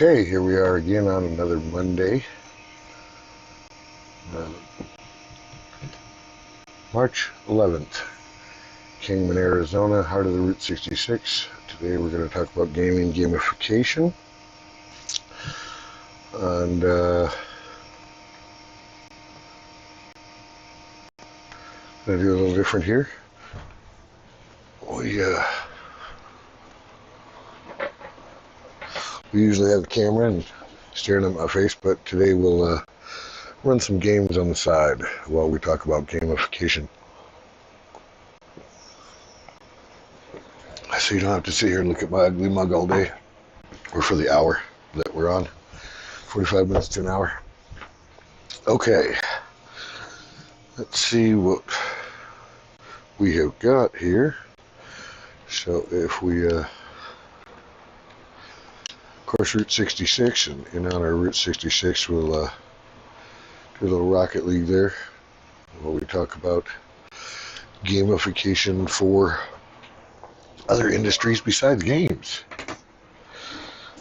Okay, here we are again on another Monday, March 11th, Kingman, Arizona, heart of the Route 66. Today we're going to talk about gaming gamification, and going to do a little different here. We usually have the camera and staring at my face, but today we'll run some games on the side while we talk about gamification. So you don't have to sit here and look at my ugly mug all day, or for the hour that we're on, 45 minutes to an hour. Okay, let's see what we have got here. So if we, of course, Route 66, and on our Route 66, we'll do a little Rocket League there, where we talk about gamification for other industries besides games.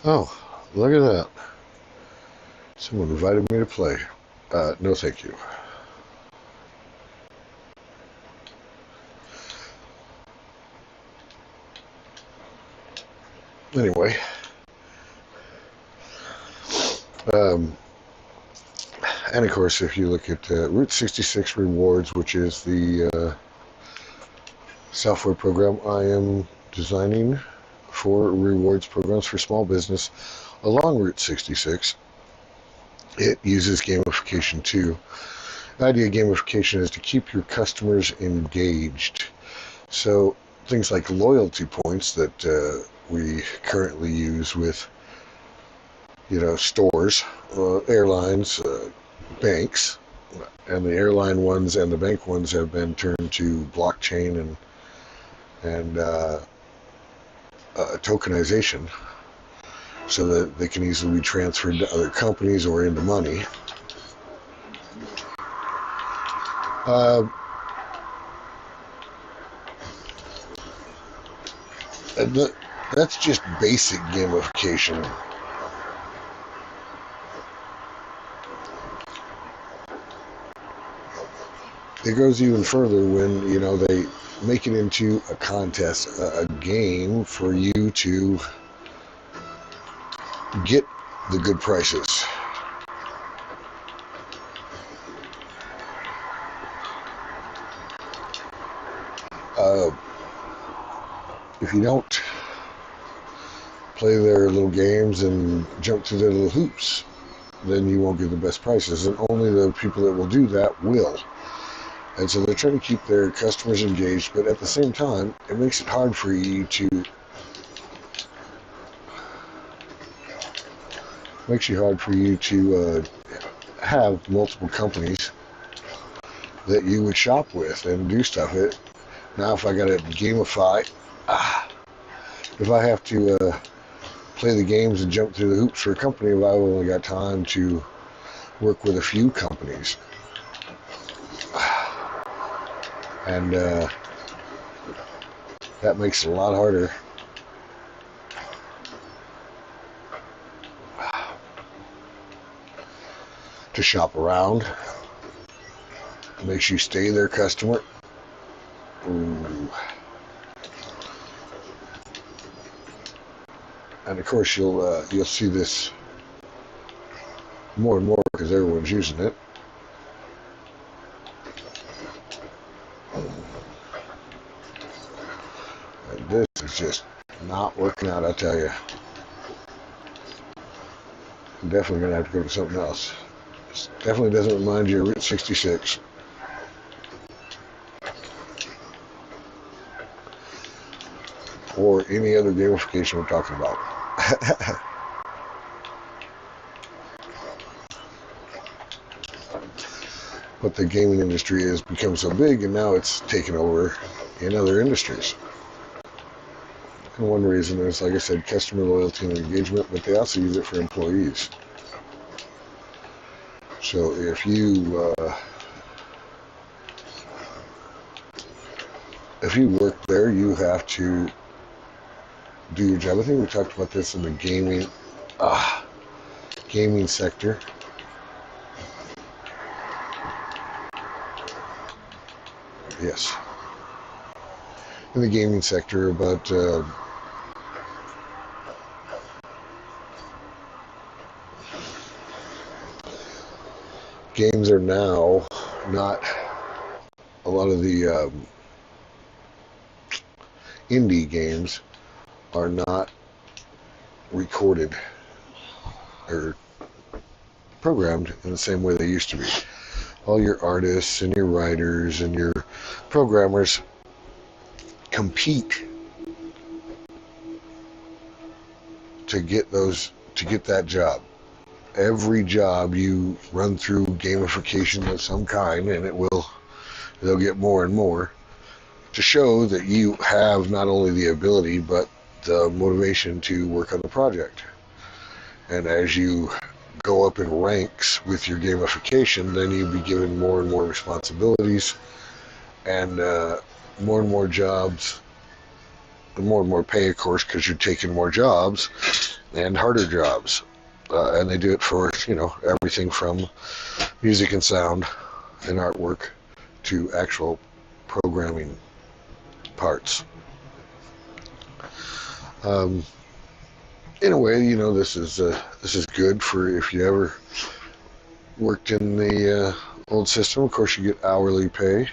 Oh, look at that. Someone invited me to play. No thank you. Anyway, and of course, if you look at Route 66 Rewards, which is the software program I am designing for rewards programs for small business along Route 66, it uses gamification too. The idea of gamification is to keep your customers engaged. So things like loyalty points that we currently use with, stores, airlines, banks, and the airline ones and the bank ones have been turned to blockchain and tokenization, so that they can easily be transferred to other companies or into money. That's just basic gamification. It goes even further when, they make it into a contest, a game for you to get the good prices. If you don't play their little games and jump through their little hoops, then you won't get the best prices, and only the people that will do that will. And so they're trying to keep their customers engaged, but at the same time, it makes it hard for you to have multiple companies that you would shop with and do stuff with. Now, if I got to gamify, if I have to play the games and jump through the hoops for a company, well, I've only got time to work with a few companies. And that makes it a lot harder. To shop around. It makes you stay their customer. Ooh. And of course you'll see this more and more because everyone's using it. And this is just not working out, I tell you. I'm definitely going to have to go to something else. This definitely doesn't remind you of Route 66. Or any other gamification we're talking about. But the gaming industry has become so big, and now it's taken over in other industries. And one reason is, like I said, customer loyalty and engagement, but they also use it for employees. So if you work there, you have to do your job. I think we talked about this in the gaming gaming sector. Yes. In the gaming sector, about games are now not, a lot of the indie games are not recorded or programmed in the same way they used to be. All your artists and your writers and your programmers compete to get that job. Every job you run through gamification of some kind, and they'll get more and more to show that you have not only the ability but the motivation to work on the project. And as you go up in ranks with your gamification, then you'll be given more and more responsibilities and more and more jobs, and more pay, of course, because you're taking more jobs and harder jobs. And they do it for, everything from music and sound and artwork to actual programming parts. In a way, this is good for if you ever worked in the old system. Of course, you get hourly pay,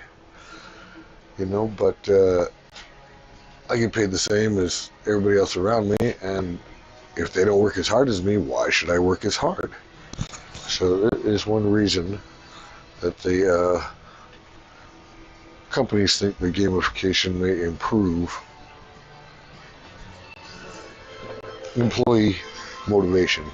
but I get paid the same as everybody else around me, and if they don't work as hard as me, why should I work as hard? So there is one reason that the companies think the gamification may improve employee motivation.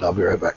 I'll be right back.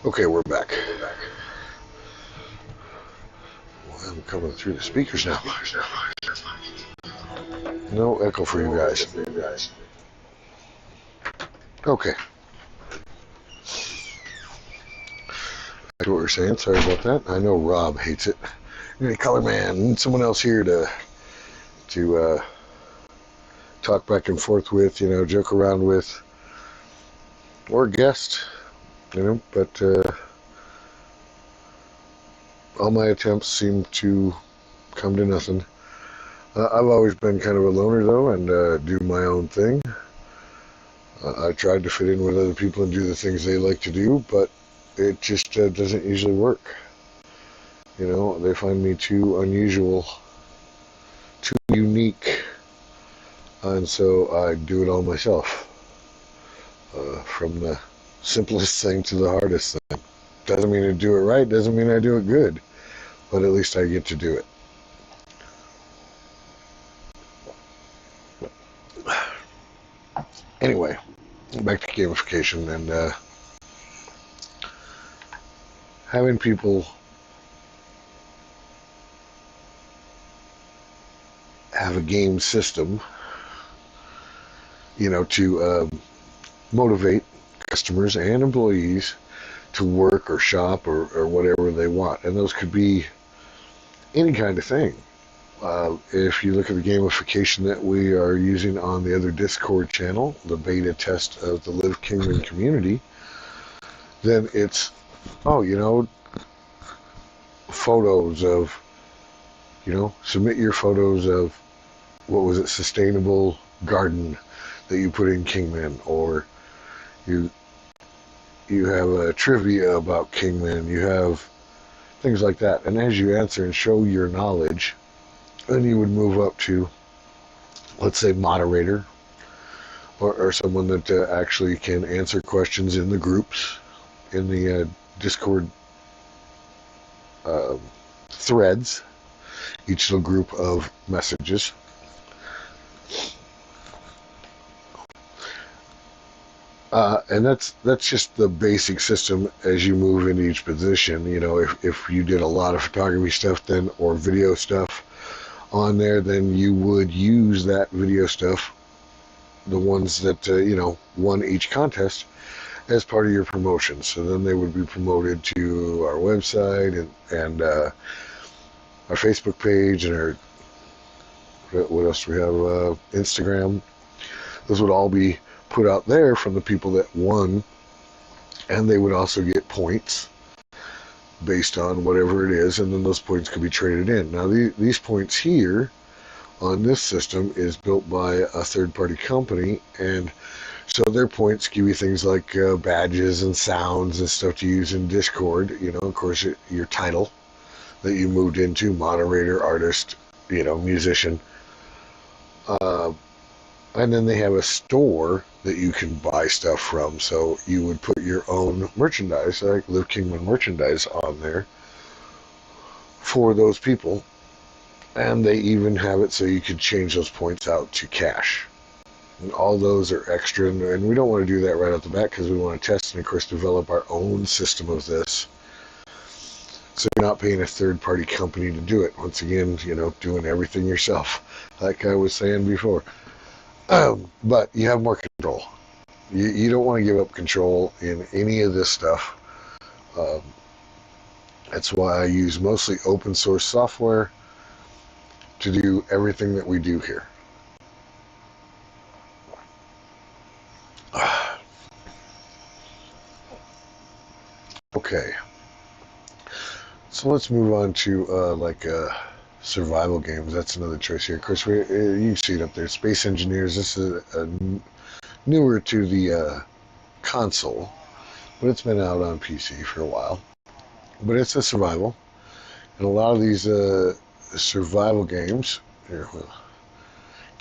Okay, we're back. Well, I'm coming through the speakers now. No echo for you guys. Okay. Back to what we're saying. Sorry about that. I know Rob hates it. You need a color man. Need someone else here to talk back and forth with, joke around with, or a guest, but all my attempts seem to come to nothing. I've always been kind of a loner, though, and do my own thing. I tried to fit in with other people and do the things they like to do, but it just doesn't usually work. They find me too unusual, too unique, and so I do it all myself. From the simplest thing to the hardest thing. Doesn't mean I do it right, doesn't mean I do it good, but at least I get to do it. Anyway, back to gamification and having people have a game system, to motivate customers and employees to work or shop or whatever they want. And those could be any kind of thing. If you look at the gamification that we are using on the other Discord channel, the beta test of the Live Kingdom community, then it's, photos of, submit your photos of, sustainable garden that you put in Kingman, or you have a trivia about Kingman, you have things like that. And as you answer and show your knowledge, then you would move up to, let's say, moderator, or someone that actually can answer questions in the groups, in the Discord uh, threads, each little group of messages. And that's just the basic system as you move into each position. You know, if you did a lot of photography stuff then, or video stuff on there, then you would use that video stuff, the ones that, you know, won each contest, as part of your promotion. So then they would be promoted to our website and our Facebook page and our, what else do we have, Instagram. Those would all be put out there from the people that won, and they would also get points based on whatever it is, and then those points could be traded in. Now these points here on this system is built by a third-party company, and so their points give you things like badges and sounds and stuff to use in Discord. You know, of course, your title that you moved into, moderator, artist, you know, musician. And then they have a store that you can buy stuff from. So you would put your own merchandise, like Liv Kingman merchandise, on there for those people. And they even have it so you could change those points out to cash. And all those are extra. And we don't want to do that right off the bat because we want to test and, of course, develop our own system of this. So you're not paying a third-party company to do it. Once again, you know, doing everything yourself, like I was saying before. But you have more control. You don't want to give up control in any of this stuff. That's why I use mostly open source software to do everything that we do here. Okay. So let's move on to survival games. That's another choice here. Of course, you can see it up there. Space Engineers. This is newer to the console, but it's been out on PC for a while. But it's a survival, and a lot of these survival games. Here, well,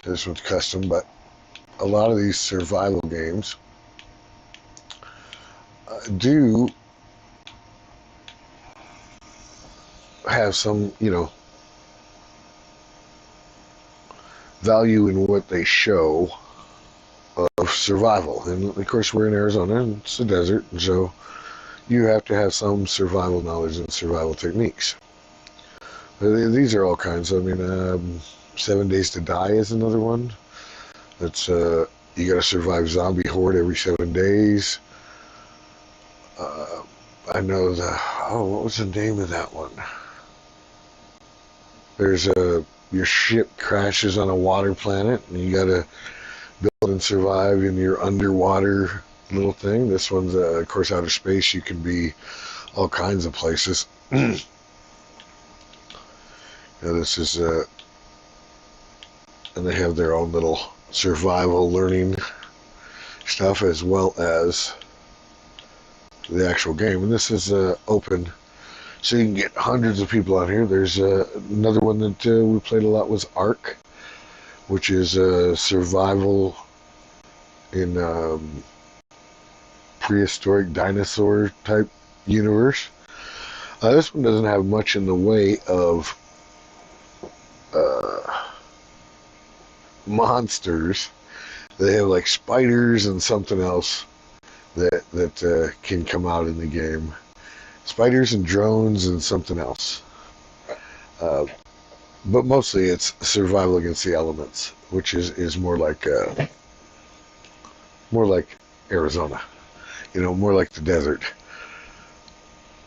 this one's custom, but a lot of these survival games do have some, you know, value in what they show of survival. And of course, we're in Arizona, and it's a desert, and so you have to have some survival knowledge and survival techniques. These are all kinds. I mean, 7 Days to Die is another one. That's you got to survive zombie horde every 7 days. I know what was the name of that one? There's your ship crashes on a water planet, and you got to build and survive in your underwater little thing. This one's, of course, outer space. You can be all kinds of places. This is, and they have their own little survival learning stuff as well as the actual game. And this is open, so you can get hundreds of people on here. There's another one that we played a lot was Ark, which is survival in prehistoric dinosaur type universe. This one doesn't have much in the way of monsters. They have like spiders and something else that can come out in the game. Spiders and drones and something else. But mostly it's survival against the elements, which is more like Arizona, you know, more like the desert.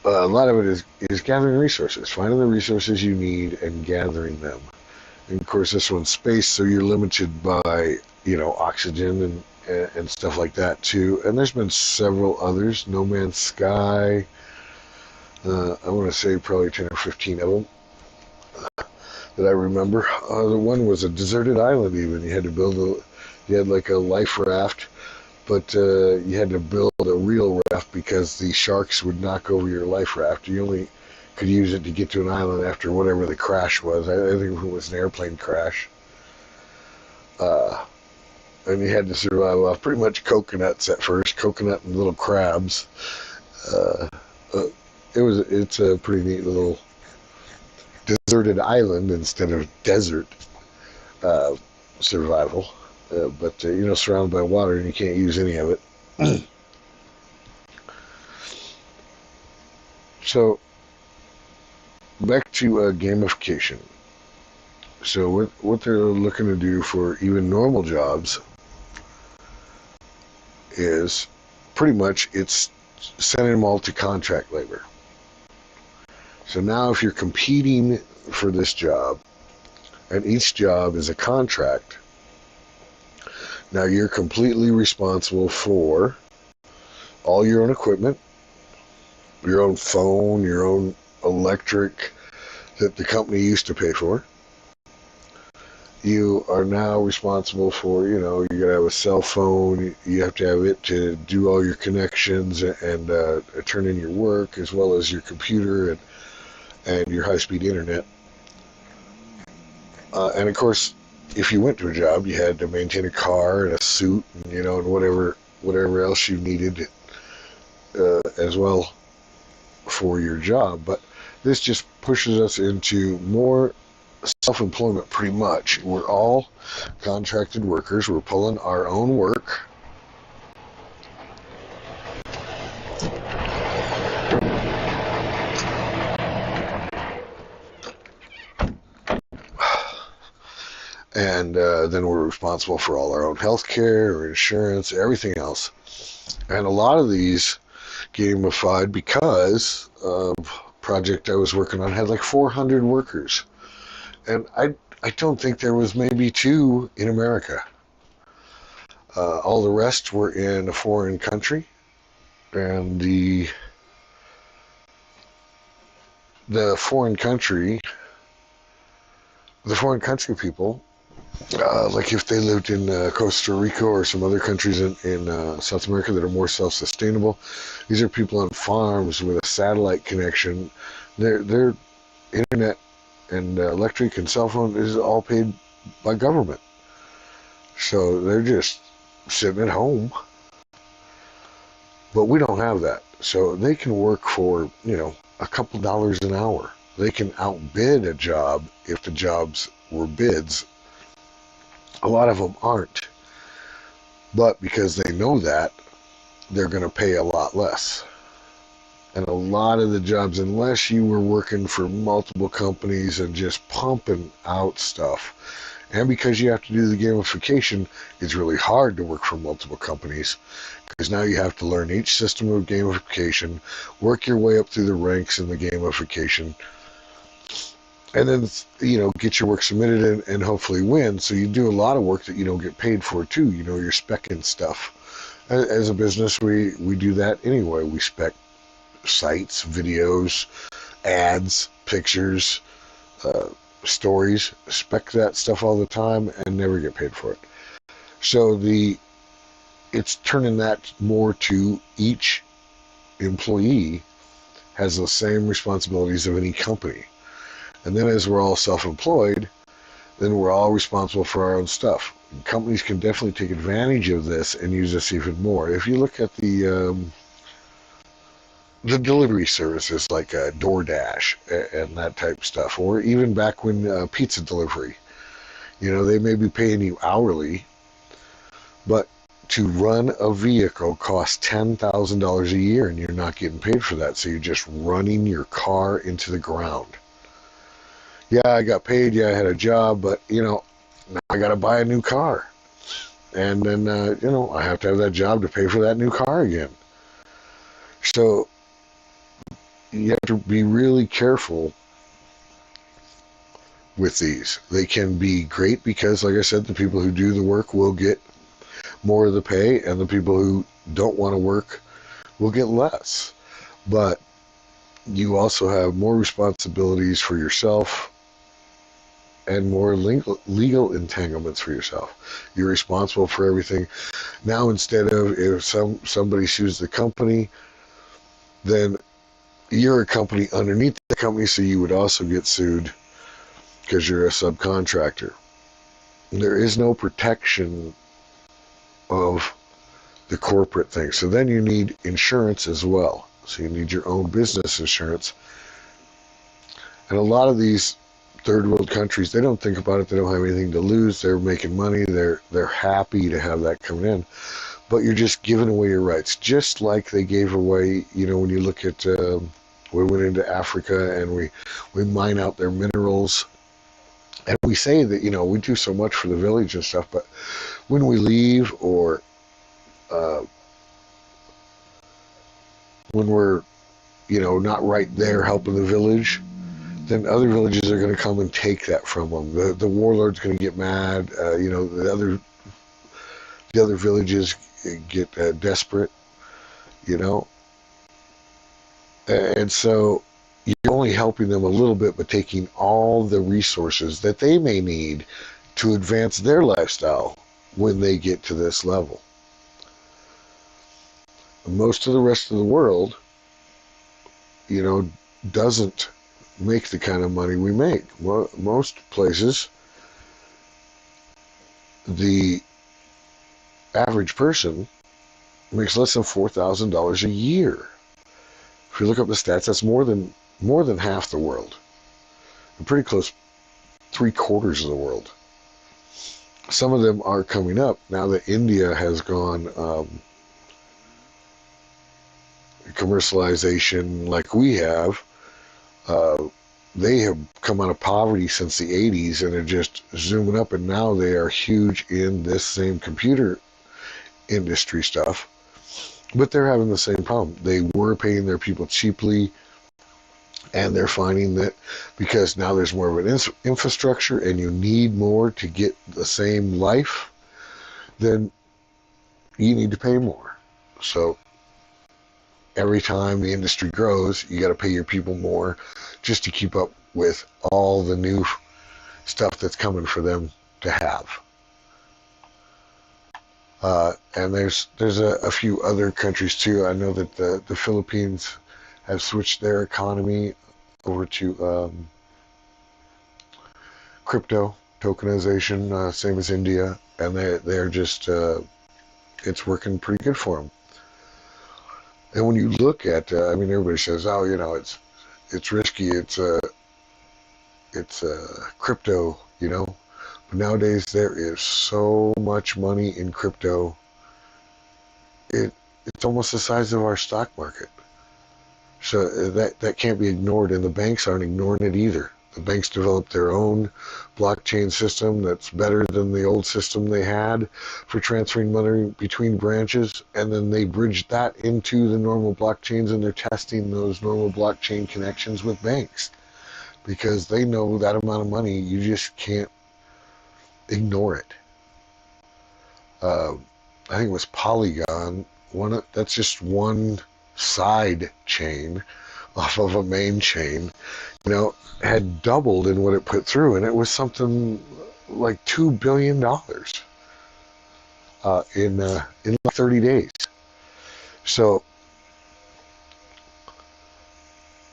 A lot of it is gathering resources, finding the resources you need and gathering them. And of course, this one's space, so you're limited by, you know, oxygen and stuff like that too. And there's been several others. No Man's Sky. I want to say probably 10 or 15 of them that I remember. The one was a deserted island. Even you had to you had like a life raft, but you had to build a real raft because the sharks would knock over your life raft. You only could use it to get to an island after whatever the crash was. I think it was an airplane crash. and you had to survive off pretty much coconuts at first, coconut and little crabs. Uh, uh, it's a pretty neat little deserted island instead of desert uh, survival. But surrounded by water and you can't use any of it. So back to gamification. So what they're looking to do for even normal jobs is pretty much it's sending them all to contract labor. So now if you're competing for this job, and each job is a contract, now you're completely responsible for all your own equipment, your own phone, your own electric that the company used to pay for. You are now responsible for, you got to have a cell phone. You have to have it to do all your connections and turn in your work, as well as your computer and your high-speed internet. And of course, if you went to a job, you had to maintain a car and a suit, and whatever else you needed as well for your job. But this just pushes us into more self-employment. Pretty much we're all contracted workers. We're pulling our own work, and then we're responsible for all our own health care or insurance, everything else. And a lot of these gamified because of project I was working on had like 400 workers, and I don't think there was maybe 2 in America. All the rest were in a foreign country, and the foreign country people, like if they lived in Costa Rica or some other countries in South America that are more self-sustainable, these are people on farms with a satellite connection. Their internet and electric and cell phone is all paid by government. So they're just sitting at home. But we don't have that. So they can work for, a couple dollars an hour. They can outbid a job if the jobs were bids. A lot of them aren't. But because they know that, they're going to pay a lot less. And a lot of the jobs, unless you were working for multiple companies and just pumping out stuff, and because you have to do the gamification, it's really hard to work for multiple companies, because now you have to learn each system of gamification, work your way up through the ranks in the gamification, and then, get your work submitted and hopefully win. So you do a lot of work that you don't get paid for too. You're spec'ing stuff. As a business, we do that anyway. We spec sites, videos, ads, pictures, stories, spec that stuff all the time and never get paid for it. So it's turning that more to each employee has the same responsibilities of any company. And then as we're all self-employed, then we're all responsible for our own stuff. Companies can definitely take advantage of this and use this even more. If you look at the delivery services like DoorDash and that type of stuff, or even back when pizza delivery, they may be paying you hourly, but to run a vehicle costs $10,000 a year and you're not getting paid for that. So you're just running your car into the ground. Yeah, I got paid. Yeah, I had a job, but now I got to buy a new car. And then, I have to have that job to pay for that new car again. So you have to be really careful with these. They can be great because, like I said, the people who do the work will get more of the pay, and the people who don't want to work will get less. But you also have more responsibilities for yourself and more legal entanglements for yourself. You're responsible for everything. Now, instead of if somebody sues the company, then you're a company underneath the company, so you would also get sued because you're a subcontractor. There is no protection of the corporate thing. So then you need insurance as well. So you need your own business insurance. And a lot of these third world countries, they don't think about it. They don't have anything to lose. They're making money. They're happy to have that coming in. But you're just giving away your rights, just like they gave away. When you look at, we went into Africa and we mine out their minerals, and we say that we do so much for the village and stuff, but when we leave or when we're not right there helping the village, then other villages are going to come and take that from them. The warlord's going to get mad. The other villages get desperate. And so you're only helping them a little bit, but taking all the resources that they may need to advance their lifestyle when they get to this level. Most of the rest of the world, doesn't make the kind of money we make. Most places, the average person makes less than $4,000 a year. If you look up the stats, that's more than half the world. And pretty close, 3/4 of the world. Some of them are coming up now that India has gone commercialization like we have. They have come out of poverty since the 80s and are just zooming up, and now they are huge in this same computer industry stuff. But they're having the same problem. They were paying their people cheaply, and they're finding that because now there's more of an infrastructure and you need more to get the same life, then you need to pay more. So every time the industry grows, you got to pay your people more just to keep up with all the new stuff that's coming for them to have. And there's a few other countries too. I know that the Philippines have switched their economy over to crypto tokenization, same as India, and they're just it's working pretty good for them. And when you look at, everybody says, oh, it's risky, it's crypto, But nowadays there is so much money in crypto. It's almost the size of our stock market. So that can't be ignored, and the banks aren't ignoring it either. The banks developed their own blockchain system that's better than the old system they had for transferring money between branches, and then they bridged that into the normal blockchains, and they're testing those normal blockchain connections with banks because they know that amount of money, you just can't ignore it. I think it was Polygon. That's just one side chain off of a main chain, had doubled in what it put through, and it was something like $2 billion in like 30 days. So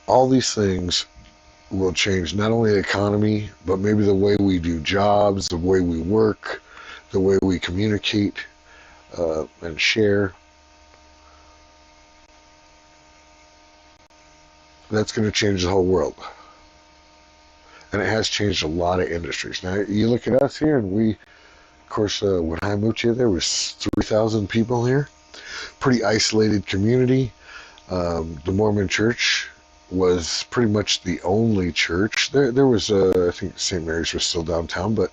all these things will change not only the economy, but maybe the way we do jobs, the way we work, the way we communicate and share. That's going to change the whole world. And it has changed a lot of industries. Now, you look at us here, and we, of course, when I moved here, there was 3,000 people here. Pretty isolated community. The Mormon church was pretty much the only church. There was, I think St. Mary's was still downtown, but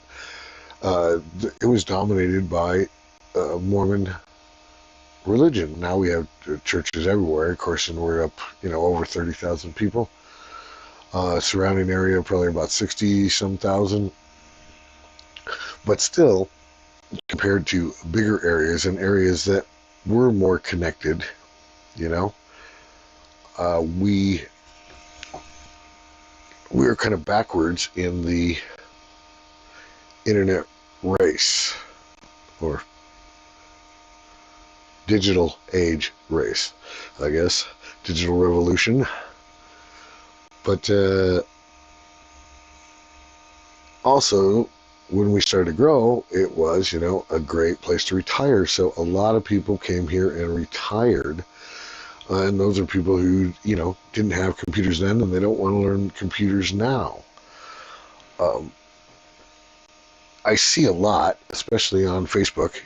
it was dominated by Mormon religion. Now we have churches everywhere, of course, and we're up, over 30,000 people. Surrounding area probably about 60-some thousand. But still, compared to bigger areas and areas that were more connected, we are kind of backwards in the internet race, or digital age race, I guess. Digital revolution. But also, when we started to grow, it was, a great place to retire. So a lot of people came here and retired. And those are people who, didn't have computers then and they don't want to learn computers now. I see a lot, especially on Facebook,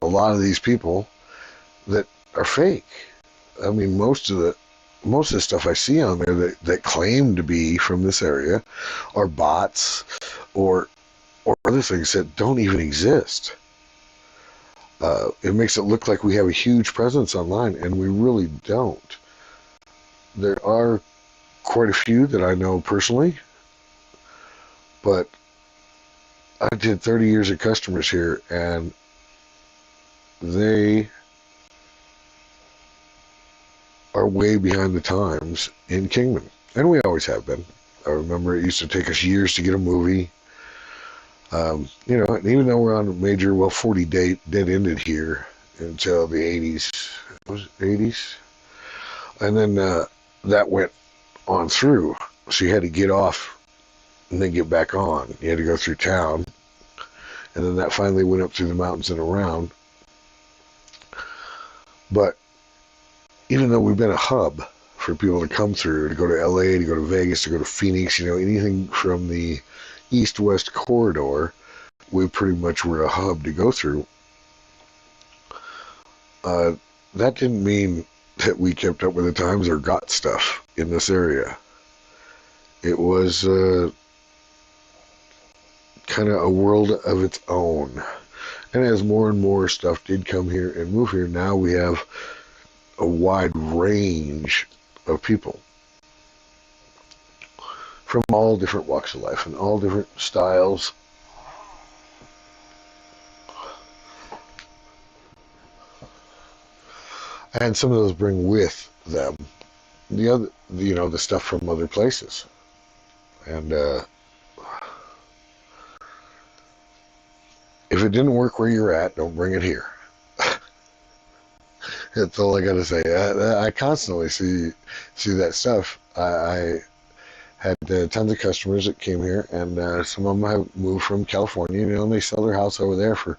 a lot of these people that are fake. I mean, most of the stuff I see on there that claim to be from this area are bots or other things that don't even exist. It makes it look like we have a huge presence online, and we really don't. There are quite a few that I know personally, but I did 30 years of customers here, and they are way behind the times in Kingman, and we always have been. I remember it used to take us years to get a movie. And even though we're on a major, 40 dead-ended here until the 80s. Was it 80s? And then that went on through. So you had to get off and then get back on. You had to go through town. And then that finally went up through the mountains and around. But even though we've been a hub for people to come through, to go to LA, to go to Vegas, to go to Phoenix, anything from the east-west corridor, we pretty much were a hub to go through. That didn't mean that we kept up with the times or got stuff in this area. It was kind of a world of its own. And as more and more stuff did come here and move here, now we have a wide range of people from all different walks of life and all different styles. And some of those bring with them the stuff from other places. And if it didn't work where you're at, don't bring it here. That's all I gotta say. I constantly see that stuff. I had tons of customers that came here, and some of them have moved from California, and they sell their house over there for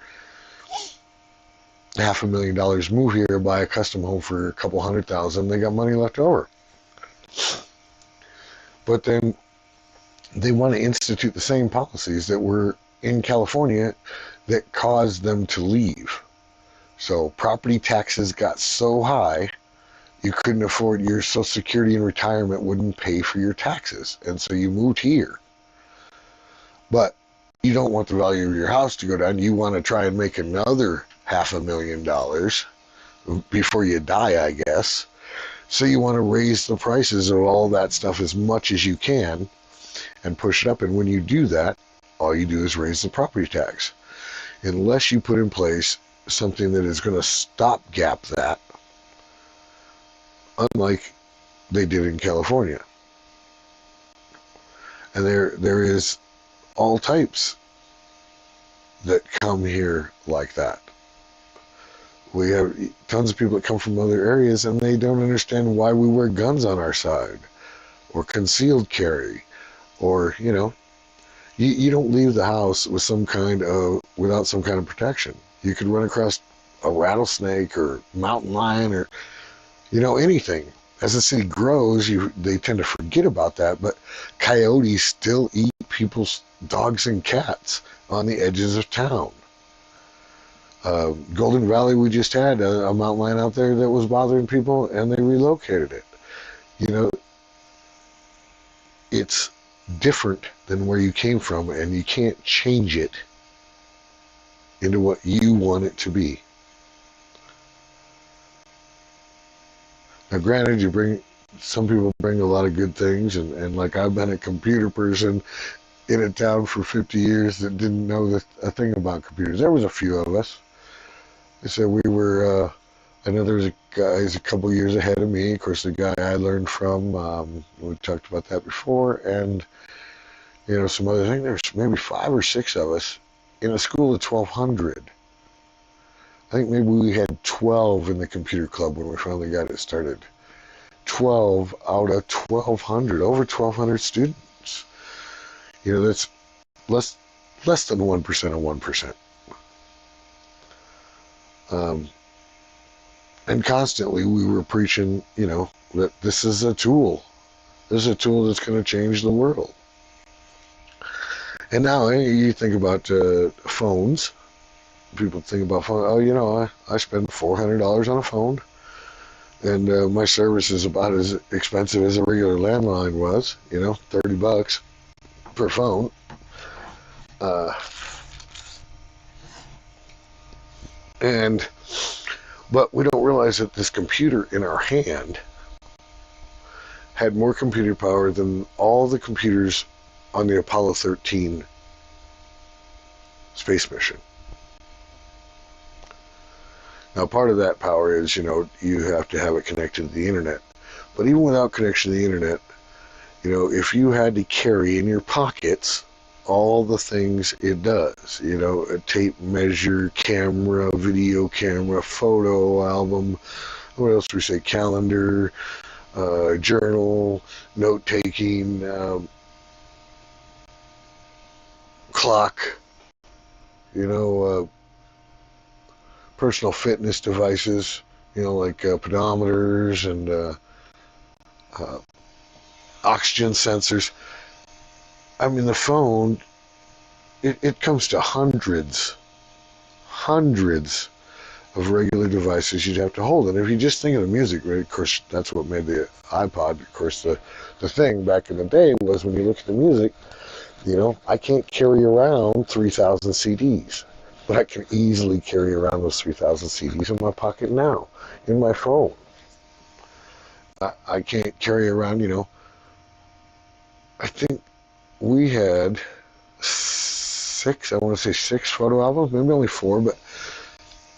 $500,000, move here, buy a custom home for a couple $100,000. They got money left over. But then they want to institute the same policies that were in California that caused them to leave. So property taxes got so high, you couldn't afford, your Social Security and retirement wouldn't pay for your taxes. And so you moved here. But you don't want the value of your house to go down. You want to try and make another $500,000 before you die, I guess. So you want to raise the prices of all that stuff as much as you can and push it up. And when you do that, all you do is raise the property tax. Unless you put in place something that is going to stopgap that, unlike they did in California. And there is all types that come here like that. We have tons of people that come from other areas, and they don't understand why we wear guns on our side or concealed carry, or you don't leave the house with without some kind of protection. You could run across a rattlesnake or mountain lion or anything. As the city grows, they tend to forget about that, but coyotes still eat people's dogs and cats on the edges of town. Golden Valley, we just had a mountain lion out there that was bothering people, and they relocated it. It's different than where you came from, and you can't change it into what you want it to be. Now, granted, some people bring a lot of good things, and like I've been a computer person in a town for 50 years that didn't know a thing about computers. There was a few of us. They said we were, I know there was a guy who's a couple years ahead of me. Of course, the guy I learned from, we talked about that before, and, some other thing. There's maybe 5 or 6 of us in a school of 1,200. I think maybe we had 12 in the computer club when we finally got it started. 12 out of 1,200, over 1,200 students. That's less than 1% of 1%. And constantly we were preaching, that this is a tool. This is a tool that's going to change the world. And now you think about phones. People think about phone. Oh, I spend $400 on a phone, and my service is about as expensive as a regular landline was. $30 per phone. But we don't realize that this computer in our hand had more computer power than all the computers on the Apollo 13 space mission. Now, part of that power is, you have to have it connected to the internet. But even without connection to the internet, if you had to carry in your pockets all the things it does, a tape measure, camera, video camera, photo album, what else do we say, calendar, journal, note-taking, clock, personal fitness devices, like pedometers and oxygen sensors. I mean, the phone, it comes to hundreds of regular devices you'd have to hold. And if you just think of the music, right, of course, that's what made the iPod. Of course, the thing back in the day was when you look at the music, I can't carry around 3,000 CDs. But I can easily carry around those 3,000 CDs in my pocket now, in my phone. I can't carry around, I think we had I want to say six photo albums, maybe only four, but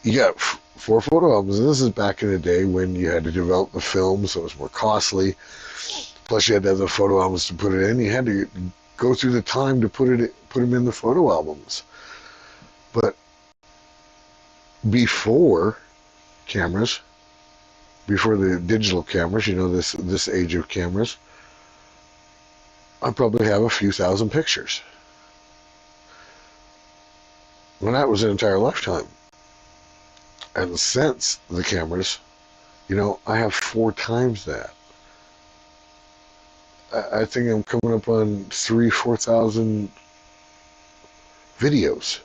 you got four photo albums. And this is back in the day when you had to develop the film, so it was more costly. Plus you had to have the photo albums to put it in. You had to go through the time to put them in the photo albums. But before cameras, before the digital cameras, this age of cameras, I probably have a few thousand pictures. And that was an entire lifetime. And since the cameras, I have 4 times that. I think I'm coming up on 4,000 videos.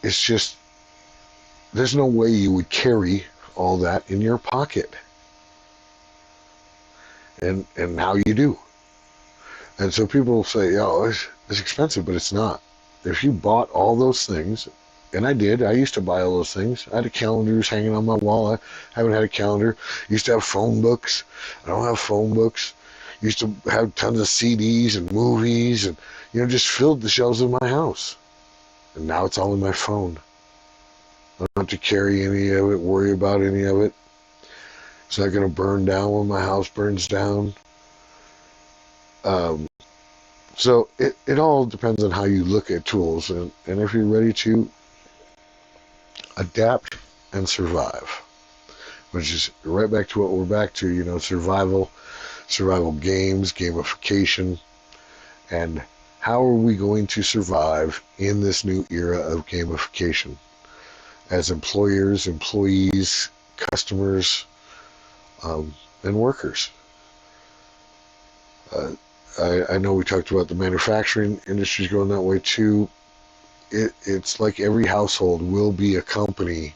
It's just, there's no way you would carry all that in your pocket. And now you do. And so people say, oh, it's expensive, but it's not. If you bought all those things, and I did, I used to buy all those things. I had calendars hanging on my wall. I haven't had a calendar. I used to have phone books. I don't have phone books. I used to have tons of CDs and movies and, just filled the shelves of my house. And now it's all in my phone. I don't have to carry any of it, worry about any of it. It's not going to burn down when my house burns down. So it all depends on how you look at tools and if you're ready to adapt and survive, which is right back to what we're back to, survival games, gamification, and how are we going to survive in this new era of gamification as employers, employees, customers, and workers. I know we talked about the manufacturing industry going that way too. It's like every household will be a company,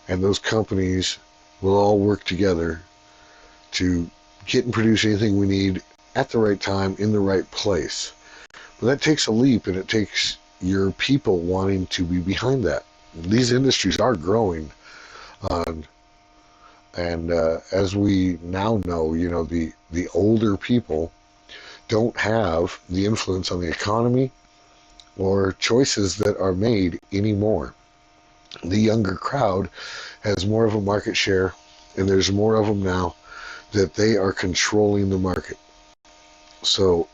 and those companies will all work together to get and produce anything we need at the right time in the right place. But that takes a leap, and it takes your people wanting to be behind that. These industries are growing, and as we now know, the older people don't have the influence on the economy or choices that are made anymore. The younger crowd has more of a market share, and there's more of them now that they are controlling the market. So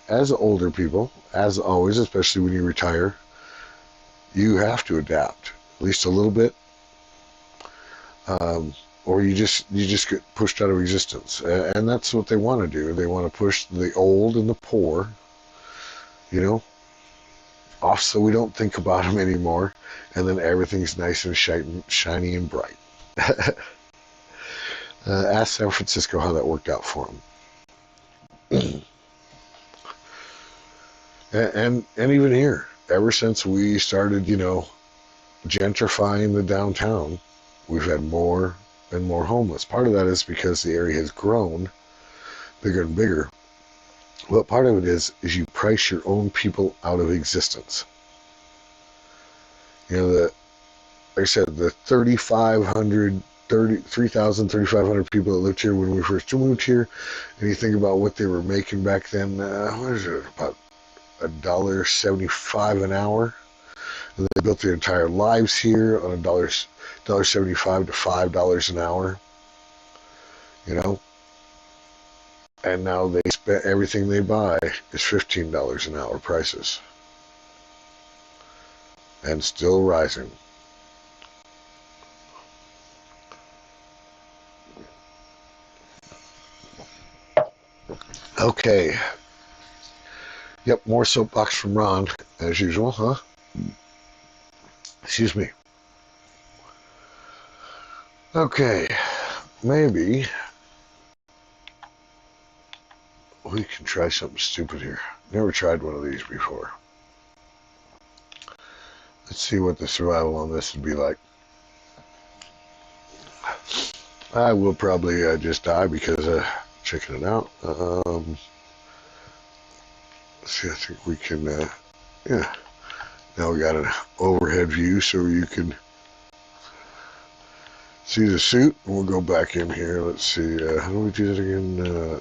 as older people, as always, especially when you retire, you have to adapt, at least a little bit. or you just get pushed out of existence. And that's what they want to do. They want to push the old and the poor, you know, off so we don't think about them anymore, and then everything's nice and shiny and bright. Ask San Francisco how that worked out for them. and even here, ever since we started, you know, gentrifying the downtown, we've had more and more homeless. Part of that is because the area has grown bigger and bigger. But part of it is you price your own people out of existence. You know, like I said, the 3,500 people that lived here when we first moved here, and you think about what they were making back then, what is it, about $1.75 an hour? And they built their entire lives here on $1.75 to $5 an hour, you know? And now they spend everything they buy is $15 an hour prices. And still rising. Okay. Yep, more soapbox from Ron, as usual, huh? Excuse me. Okay, maybe we can try something stupid here. Never tried one of these before. Let's see what the survival on this would be like. I will probably just die because checking it out. Let's see, I think we can, yeah. Now we got an overhead view so you can see the suit. We'll go back in here. Let's see, how do we do that again?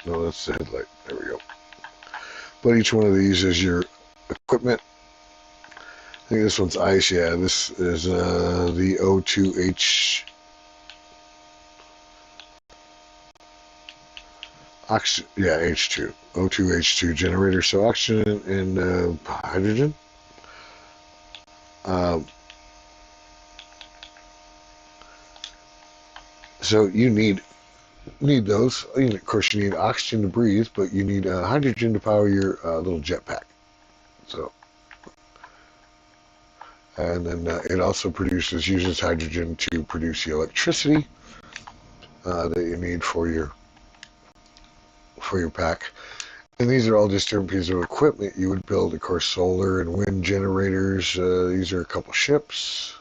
No, that's the headlight. There we go. But each one of these is your equipment. I think this one's ice. Yeah, this is the O2H oxygen. Yeah, H2 O2H2 generator. So oxygen and hydrogen. So you need those. Of course, you need oxygen to breathe, but you need hydrogen to power your little jetpack. So. And then it also uses hydrogen to produce the electricity that you need for your pack. And these are all just different pieces of equipment you would build. Of course, solar and wind generators. These are a couple ships,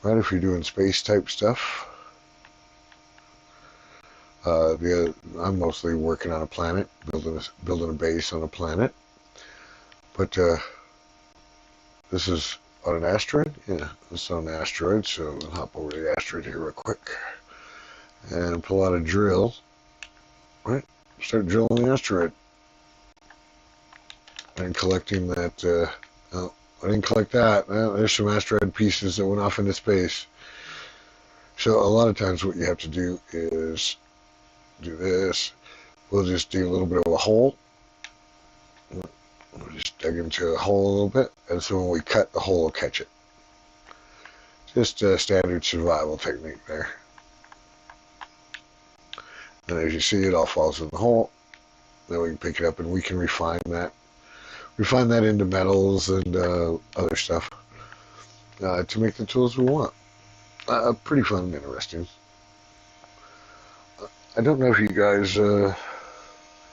right? If you're doing space type stuff. I'm mostly working on a planet, building a base on a planet. But this is on an asteroid? Yeah, this is on an asteroid, so I'll hop over to the asteroid here real quick. And pull out a drill. Right? Start drilling the asteroid. And collecting that, oh, I didn't collect that. Well, there's some asteroid pieces that went off into space. So a lot of times what you have to do is do this. We'll just do a little bit of a hole. We'll just dig into a hole a little bit, and so when we cut the hole, we'll catch it. Just a standard survival technique there. And as you see, it all falls in the hole. Then we can pick it up and we can refine that. Refine that into metals and other stuff to make the tools we want. Pretty fun and interesting. I don't know if you guys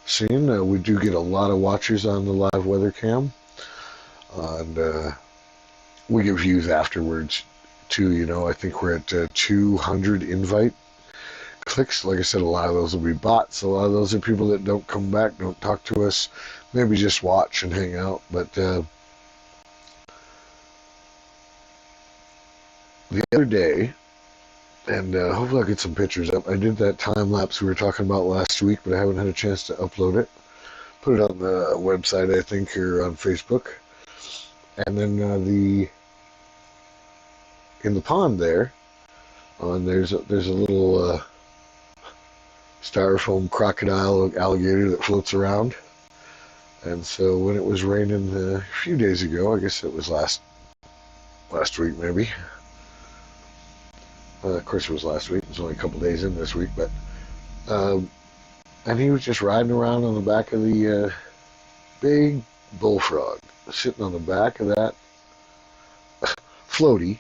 seen, we do get a lot of watchers on the live weather cam, and we get views afterwards too. You know, I think we're at 200 invite clicks. Like I said, a lot of those will be bots. A lot of those are people that don't come back, don't talk to us, maybe just watch and hang out. But the other day, and hopefully I'll get some pictures up. I did that time lapse we were talking about last week, but I haven't had a chance to upload it. Put it on the website, I think, or on Facebook. And then in the pond there, there's a little styrofoam crocodile alligator that floats around. And so when it was raining a few days ago, I guess it was last week maybe, Of course, it was last week. It was only a couple days in this week, but and he was just riding around on the back of the big bullfrog, sitting on the back of that floaty,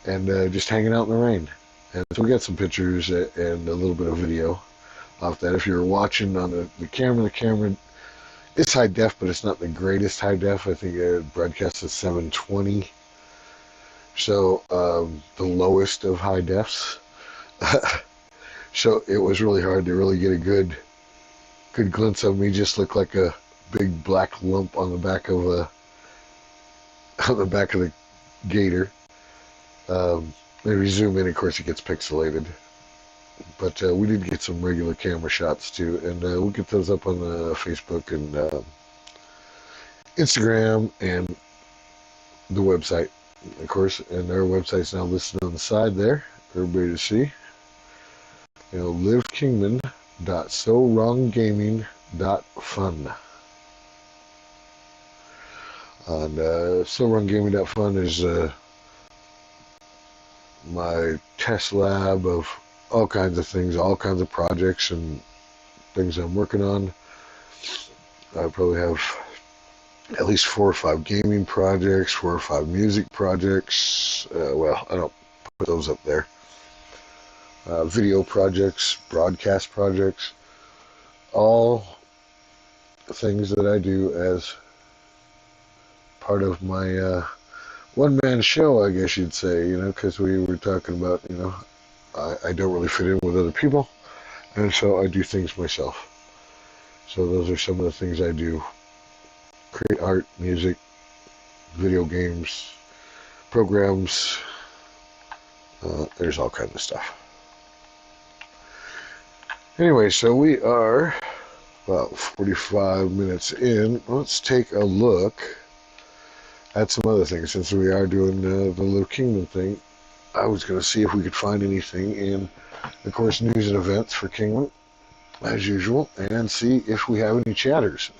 and just hanging out in the rain. And so we got some pictures and a little bit of video off that. If you're watching on the camera is high def, but it's not the greatest high def. I think it broadcasts at 720. So the lowest of high defs. So it was really hard to really get a good glimpse of me. Just looked like a big black lump on the back of the gator. Maybe zoom in, of course it gets pixelated. But we did get some regular camera shots too, and we'll get those up on Facebook and Instagram and the website, of course. And our website's now listed on the side there for everybody to see. livekingman.sowronggaming.fun. And sowronggaming.fun is my test lab of all kinds of things, all kinds of projects and things I'm working on. I probably have at least 4 or 5 gaming projects, 4 or 5 music projects. Well, I don't put those up there. Video projects, broadcast projects, all things that I do as part of my one-man show, I guess you'd say, because we were talking about, I don't really fit in with other people, and so I do things myself. So those are some of the things I do. Create art, music, video games, programs. There's all kinds of stuff. Anyway, so we are about 45 minutes in. Let's take a look at some other things. Since we are doing the Little Kingdom thing, I was going to see if we could find anything in, of course, news and events for Kingdom, as usual, and see if we have any chatters.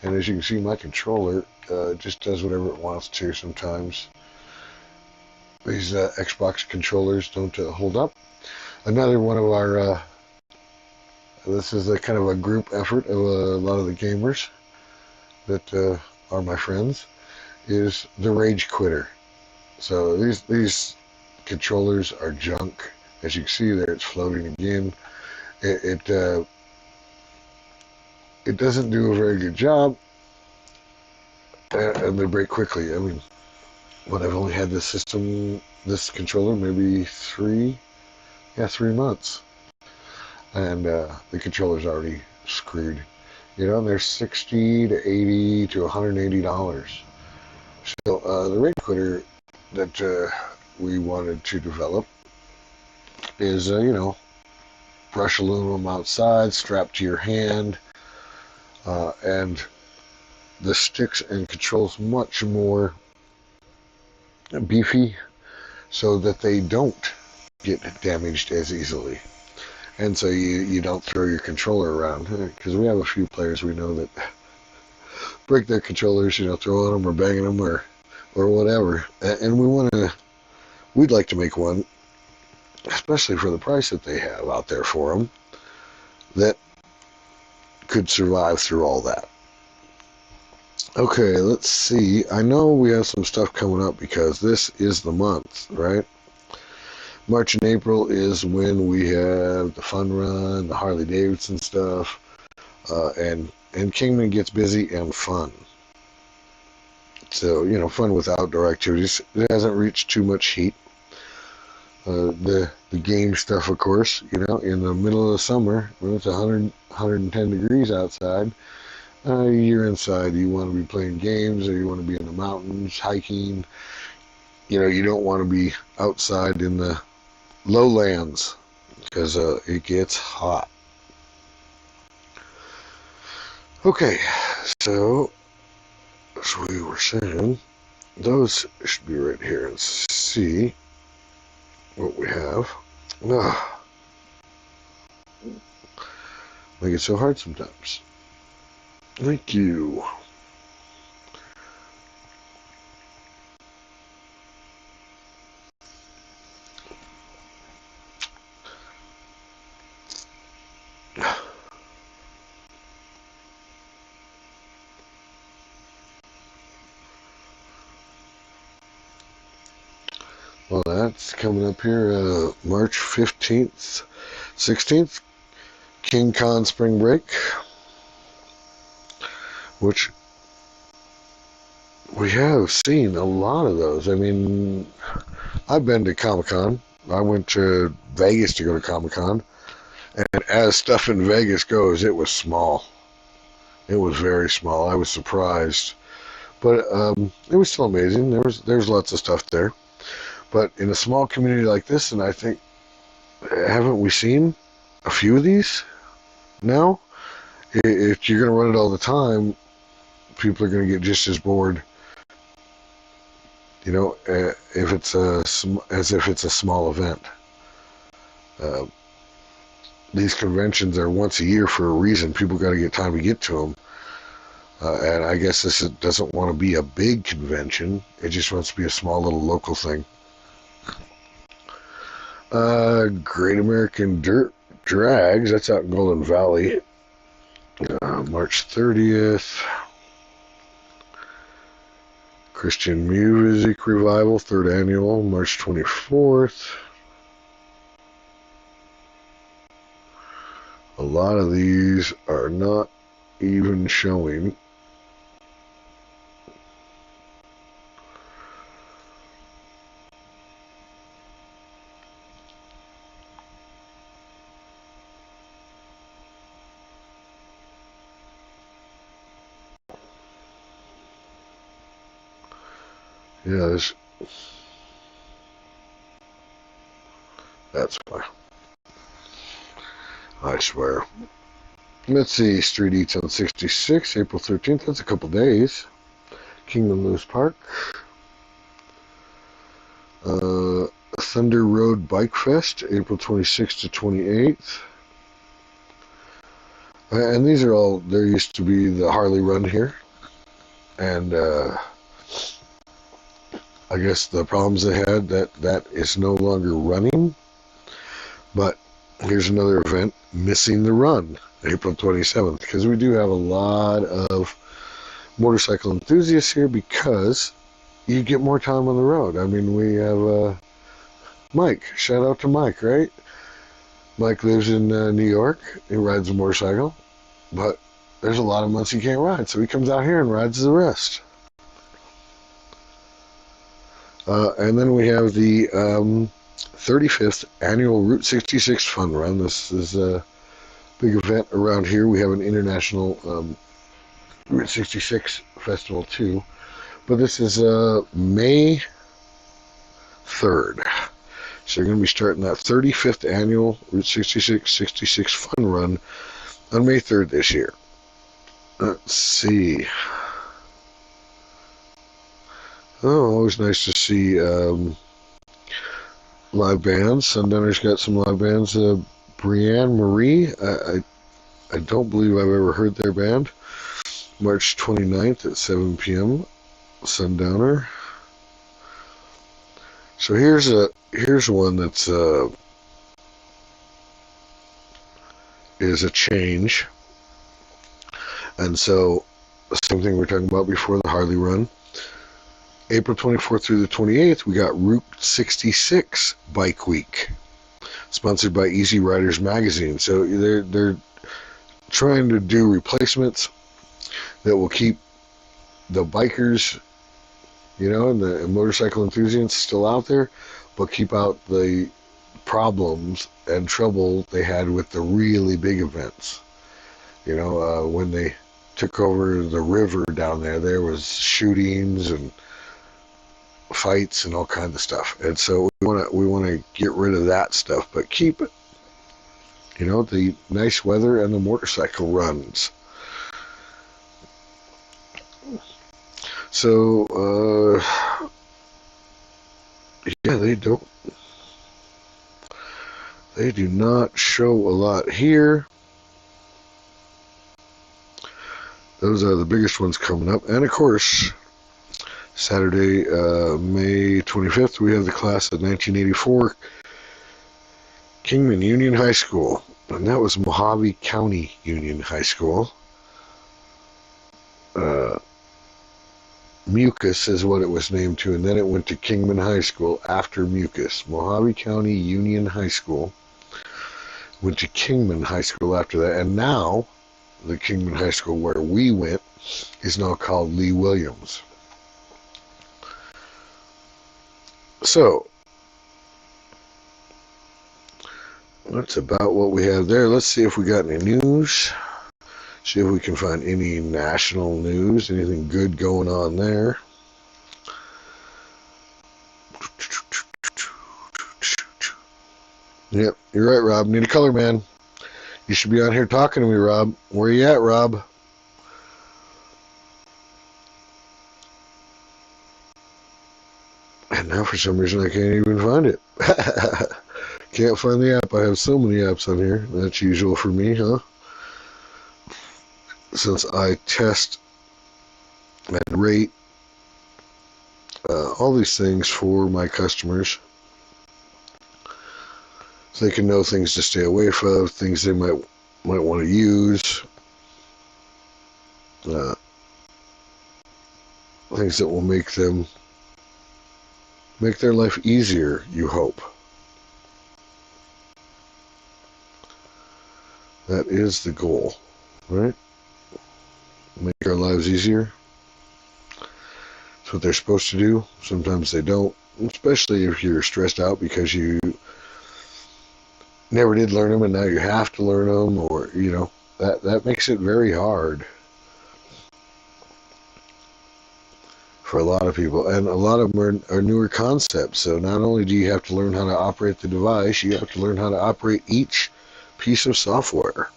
And as you can see, my controller just does whatever it wants to sometimes. These Xbox controllers don't hold up. Another one of our, this is a kind of a group effort of a lot of the gamers that are my friends, is the Rage Quitter. So these controllers are junk. As you can see there, it's floating again. It doesn't do a very good job, and they break quickly. I mean, when I've only had this controller, maybe 3 months, and the controller's already screwed. They're $60 to $80 to $180. So the Rage Quitter that we wanted to develop is, brush aluminum outside, strapped to your hand, and the sticks and controls much more beefy so that they don't get damaged as easily. And so you don't throw your controller around, because we have a few players we know that break their controllers, throwing them or banging them or whatever. And we'd like to make one, especially for the price that they have out there for them, that could survive through all that. Okay, let's see. I know we have some stuff coming up because this is the month, right? March and April is when we have the fun run, the Harley Davidson stuff, and Kingman gets busy and fun. So, fun with outdoor activities. It hasn't reached too much heat. The game stuff, of course, in the middle of the summer, when it's 100, 110 degrees outside, you're inside. You want to be playing games, or you want to be in the mountains, hiking. You don't want to be outside in the lowlands, because it gets hot. Okay, so as we were saying, those should be right here, and see what we have. Make it so hard sometimes. Thank you. Well, that's coming up here March 15th, 16th, King Con Spring Break, which we have seen a lot of those. I mean, I've been to Comic-Con. I went to Vegas to go to Comic-Con, and as stuff in Vegas goes, it was small. It was very small. I was surprised, but it was still amazing. There's lots of stuff there, but in a small community like this, and I think haven't we seen a few of these now? If you're going to run it all the time, people are going to get just as bored. You know, if it's as if it's a small event. Uh, these conventions are once a year for a reason. People got to get time to get to them. And I guess this doesn't want to be a big convention. It just wants to be a small little local thing. Great American Dirt Drags. That's out in Golden Valley. March 30th. Christian Music Revival, 3rd Annual, March 24th. A lot of these are not even showing. Yeah, that's why. I swear. Let's see, Street Eats on 66, April 13th. That's a couple days. Kingdom Lewis Park. Thunder Road Bike Fest, April 26th to 28th. And these are all, there used to be the Harley Run here. And I guess the problems they had, that is no longer running. But here's another event, Missing the Run, April 27th. Because we do have a lot of motorcycle enthusiasts here because you get more time on the road. I mean, we have Mike. Shout out to Mike, right? Mike lives in New York. He rides a motorcycle, but there's a lot of months he can't ride, so he comes out here and rides the rest. And then we have the 35th Annual Route 66 Fun Run. This is a big event around here. We have an international Route 66 festival too, but this is May 3rd. So you're going to be starting that 35th Annual Route 66 Fun Run on May 3rd this year. Let's see. Oh, always nice to see live bands. Sundowner's got some live bands. Brianne Marie, I don't believe I've ever heard their band. March 29th at 7 p.m. Sundowner. So here's one that's is a change. And so the same thing we were talking about before, the Harley Run. April 24th through the 28th, we got Route 66 Bike Week, sponsored by Easy Riders Magazine. So they're trying to do replacements that will keep the bikers, you know, and the motorcycle enthusiasts still out there, but keep out the problems and trouble they had with the really big events. You know, when they took over the river down there was shootings and fights and all kinds of stuff. And so we want to get rid of that stuff, but keep it, you know, the nice weather and the motorcycle runs. So yeah, they do not show a lot here. Those are the biggest ones coming up. And of course, Saturday, May 25th, we have the class of 1984 Kingman Union High School. And that was Mojave County Union High School. Mucus is what it was named to, and then it went to Kingman High School after Mucus. Mojave County Union High School went to Kingman High School after that, and now the Kingman High School where we went is now called Lee Williams. So that's about what we have there. Let's see if we got any news. See if we can find any national news, anything good going on there. Yep, you're right, Rob. Need a color man. You should be on here talking to me, Rob. Where you at, Rob? And now for some reason I can't even find it. Can't find the app. I have so many apps on here. That's usual for me, huh? Since I test and rate all these things for my customers, so they can know things to stay away from, things they might want to use, things that will make their life easier, you hope. That is the goal, right? Make our lives easier. That's what they're supposed to do. Sometimes they don't, especially if you're stressed out because you never did learn them and now you have to learn them, or, you know, that makes it very hard for a lot of people. And a lot of them are newer concepts. So not only do you have to learn how to operate the device, you have to learn how to operate each piece of software.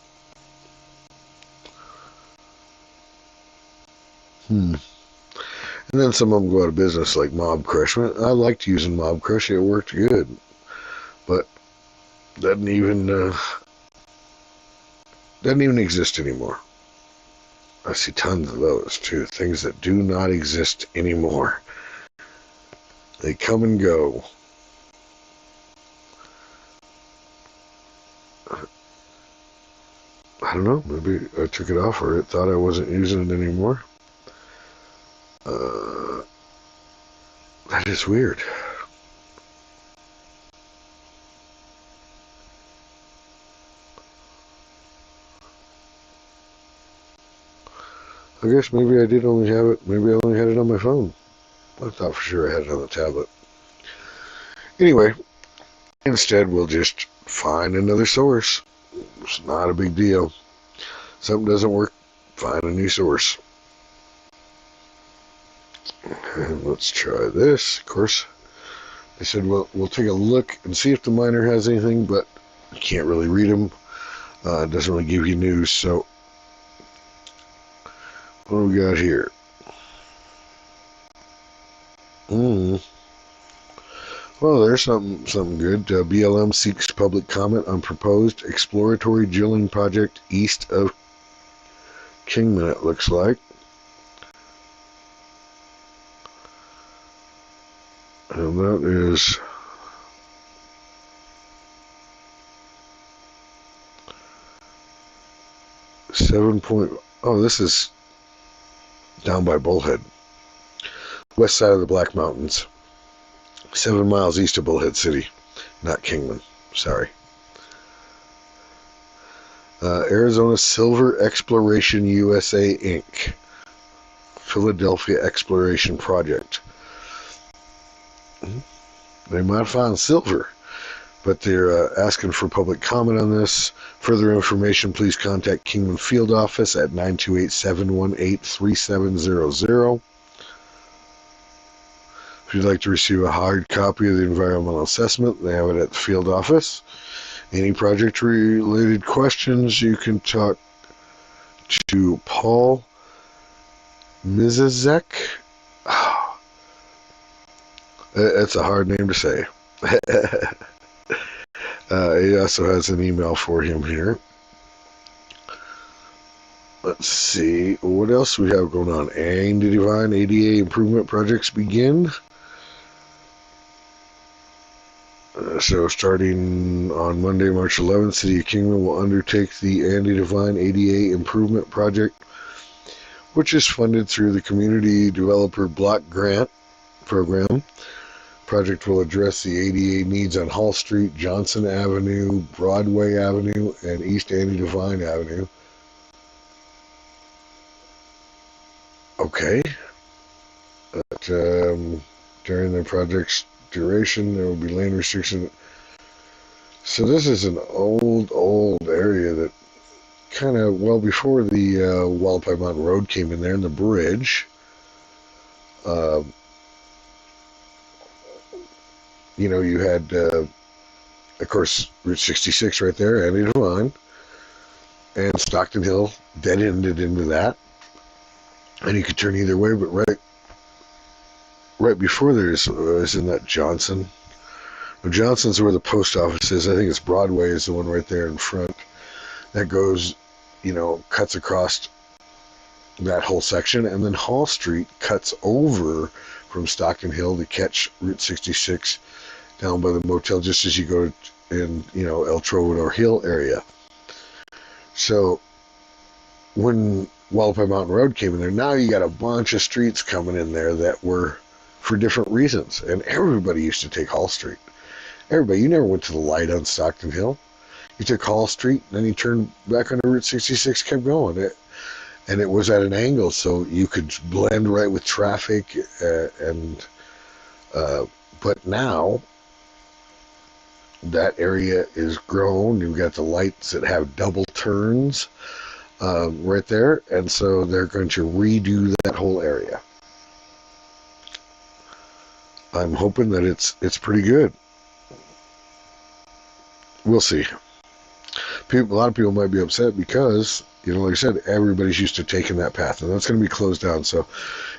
And then some of them go out of business, like Mob Crush. I liked using Mob Crush. It worked good. But doesn't even exist anymore. I see tons of those, too. Things that do not exist anymore. They come and go. I don't know. Maybe I took it off, or it thought I wasn't using it anymore. That is weird. I guess maybe I did only have it. Maybe I only had it on my phone. I thought for sure I had it on the tablet. Anyway, instead we'll just find another source. It's not a big deal. Something doesn't work, find a new source. And let's try this. Of course, they said, well, we'll take a look and see if the miner has anything, but you can't really read them. It doesn't really give you news. So what do we got here? Well, there's something good. BLM seeks public comment on proposed exploratory drilling project east of Kingman, it looks like. And that is this is down by Bullhead, west side of the Black Mountains, 7 miles east of Bullhead City, not Kingman. Sorry. Arizona Silver Exploration USA Inc. Philadelphia Exploration Project. They might have found silver, but they're asking for public comment on this. Further information, please contact Kingman Field Office at 928-718-3700. If you'd like to receive a hard copy of the environmental assessment, they have it at the field office. Any project-related questions, you can talk to Paul Mizazek. That's a hard name to say. He also has an email for him here. Let's see what else we have going on. Andy Devine ADA improvement projects begin. So starting on Monday, March 11th, City of Kingman will undertake the Andy Devine ADA improvement project, which is funded through the Community Developer Block Grant Program. Project will address the ADA needs on Hall Street, Johnson Avenue, Broadway Avenue, and East Andy Devine Avenue. Okay. But, during the project's duration, there will be lane restrictions. So this is an old area that kind of, well, before the Wallapai Mountain Road came in there and the bridge, you know, you had, of course, Route 66 right there, Andy Devine, and Stockton Hill dead-ended into that. And you could turn either way, but right before there is in that Johnson. Well, Johnson's where the post office is. I think it's Broadway is the one right there in front. That goes, you know, cuts across that whole section. And then Hall Street cuts over from Stockton Hill to catch Route 66 down by the motel just as you go in, you know, El Trovador Hill area. So when Wallapai Mountain Road came in there, now you got a bunch of streets coming in there that were for different reasons. And everybody used to take Hall Street. Everybody, you never went to the light on Stockton Hill. You took Hall Street, then you turned back onto Route 66, kept going. And it was at an angle, so you could blend right with traffic. But now, that area is grown. You've got the lights that have double turns right there. And so they're going to redo that whole area. I'm hoping that it's pretty good. We'll see. A lot of people might be upset because, you know, like I said, everybody's used to taking that path, and that's going to be closed down. So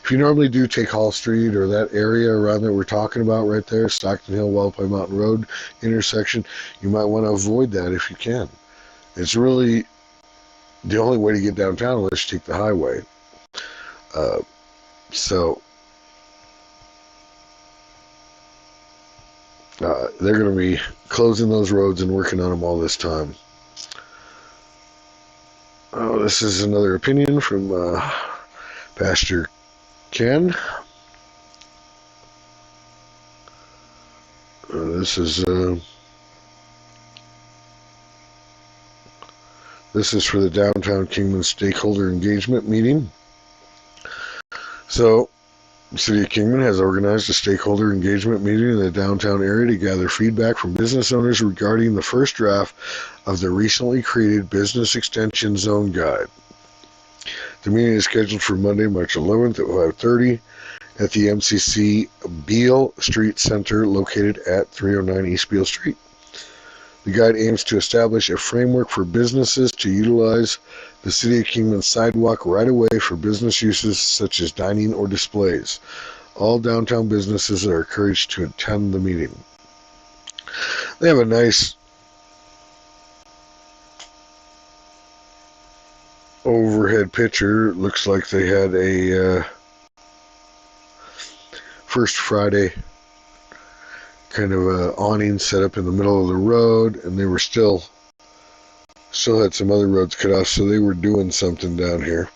if you normally do take Hall Street or that area around that we're talking about right there, Stockton Hill, Wallapai Mountain Road intersection, you might want to avoid that if you can. It's really the only way to get downtown unless you take the highway. They're going to be closing those roads and working on them all this time. Oh, this is another opinion from Pastor Ken. This is for the Downtown Kingman Stakeholder Engagement Meeting. So, the City of Kingman has organized a stakeholder engagement meeting in the downtown area to gather feedback from business owners regarding the first draft of the recently created Business Extension Zone Guide. The meeting is scheduled for Monday, March 11th at 5:30 at the MCC Beale Street Center located at 309 East Beale Street. The guide aims to establish a framework for businesses to utilize the City of Kingman sidewalk right away for business uses such as dining or displays. All downtown businesses are encouraged to attend the meeting. They have a nice overhead picture. Looks like they had a First Friday kind of a awning set up in the middle of the road, and they were still had some other roads cut off, so they were doing something down here.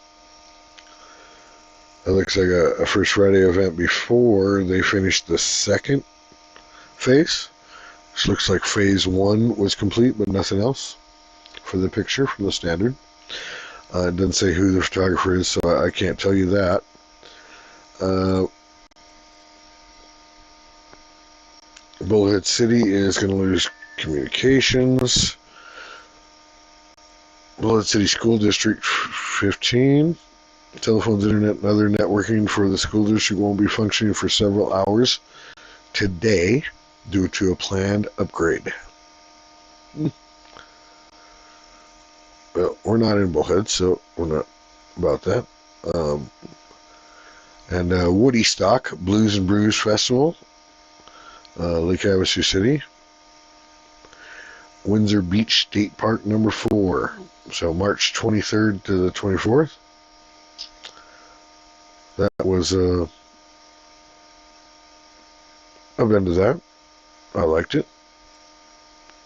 It looks like a First Friday event before they finished the second phase. This looks like phase 1 was complete, but nothing else for the picture from the standard. It doesn't say who the photographer is, so I can't tell you that. Bullhead City is going to lose communications. Bullhead City School District 15. Telephones, internet, and other networking for the school district won't be functioning for several hours today due to a planned upgrade. Well, we're not in Bullhead, so we're not about that. And Woody Stock Blues and Brews Festival, Lake Havasu City. Windsor Beach State Park number 4. So March 23rd to the 24th. That was, I've been to that. I liked it.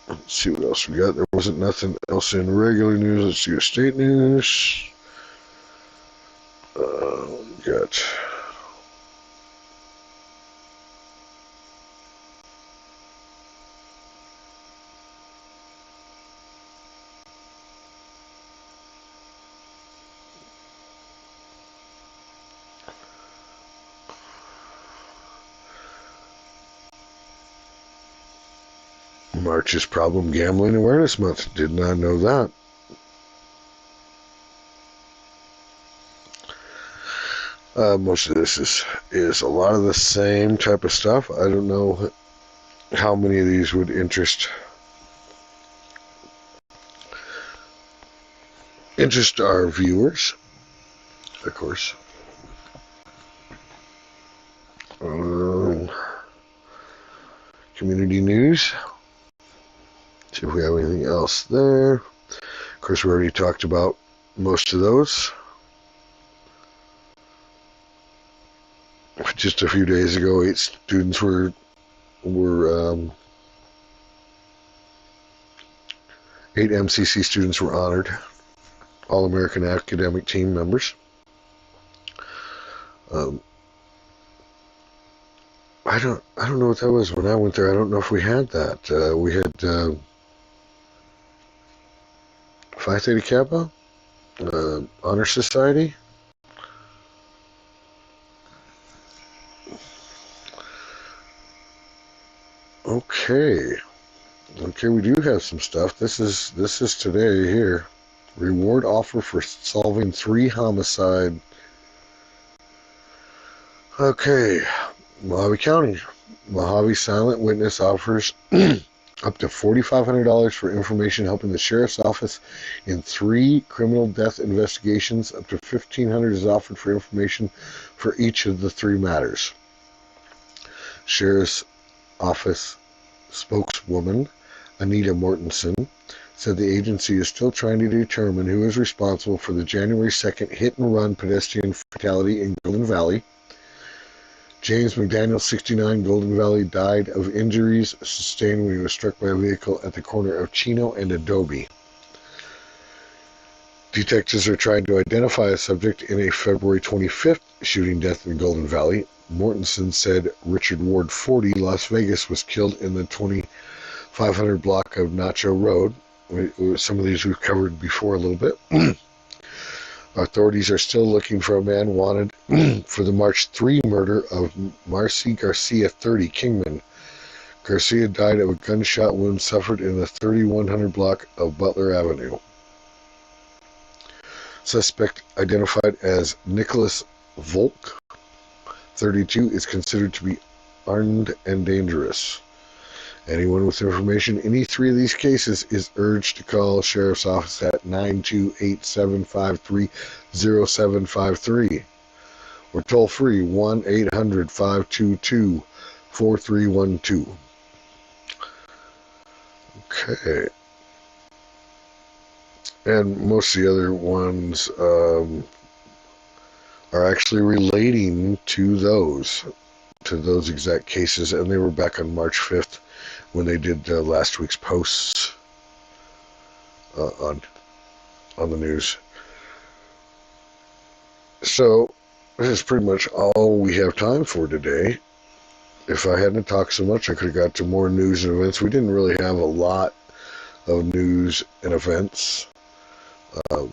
Let's see what else we got. There wasn't nothing else in regular news. Let's see your state news. Got March is Problem Gambling Awareness Month. Did not know that. Most of this is a lot of the same type of stuff. I don't know how many of these would interest our viewers, of course. Community news. See if we have anything else there. Of course, we already talked about most of those. Just a few days ago, 8 students were 8 MCC students were honored, All-American Academic Team members. I don't know what that was when I went there. I don't know if we had that. We had Phi Theta Kappa, Honor Society. Okay, we do have some stuff. This is today here. Reward offer for solving 3 homicide. Okay, Mojave County. Mojave Silent Witness offers up to $4,500 for information helping the sheriff's office in 3 criminal death investigations. Up to $1,500 is offered for information for each of the 3 matters. Sheriff's office spokeswoman Anita Mortensen said the agency is still trying to determine who is responsible for the January 2nd hit-and-run pedestrian fatality in Golden Valley. James McDaniel, 69, Golden Valley, died of injuries sustained when he was struck by a vehicle at the corner of Chino and Adobe. Detectives are trying to identify a subject in a February 25th shooting death in Golden Valley. Mortensen said Richard Ward, 40, Las Vegas, was killed in the 2500 block of Nacho Road. Some of these we've covered before a little bit. Authorities are still looking for a man wanted for the March 3 murder of Marcy Garcia, 30, Kingman. Garcia died of a gunshot wound suffered in the 3100 block of Butler Avenue. Suspect identified as Nicholas Volk, 32, is considered to be armed and dangerous. Anyone with information in any 3 of these cases is urged to call Sheriff's Office at 928-753-0753 or toll free 1-800-522-4312. Okay. And most of the other ones are actually relating to those exact cases, and they were back on March 5th when they did last week's posts on the news. So this is pretty much all we have time for today. If I hadn't talked so much, I could have got to more news and events. We didn't really have a lot of news and events, and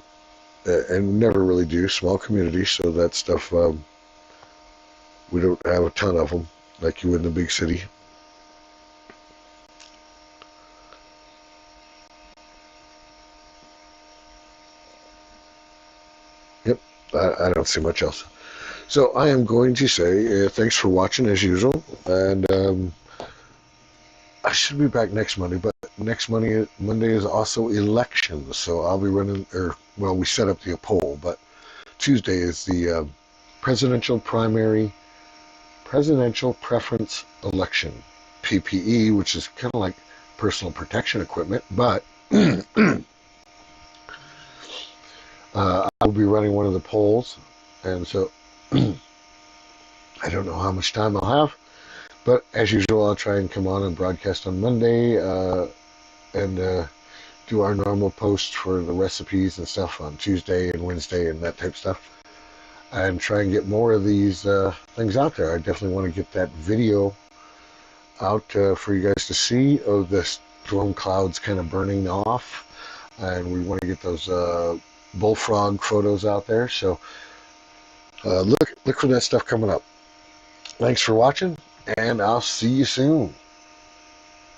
never really do. Small community, so that stuff, we don't have a ton of them like you would in the big city. Yep, I don't see much else. So I am going to say thanks for watching as usual, and I should be back next Monday, but next Monday is also election, so I'll be running, we set up the poll, but Tuesday is the presidential preference election, PPE, which is kind of like personal protection equipment, but I'll be running one of the polls, and so I don't know how much time I'll have, but as usual, I'll try and come on and broadcast on Monday, and do our normal posts for the recipes and stuff on Tuesday and Wednesday and that type of stuff. and try and get more of these things out there. I definitely want to get that video out for you guys to see of the storm clouds kind of burning off, and we want to get those bullfrog photos out there. So look for that stuff coming up. Thanks for watching, and I'll see you soon.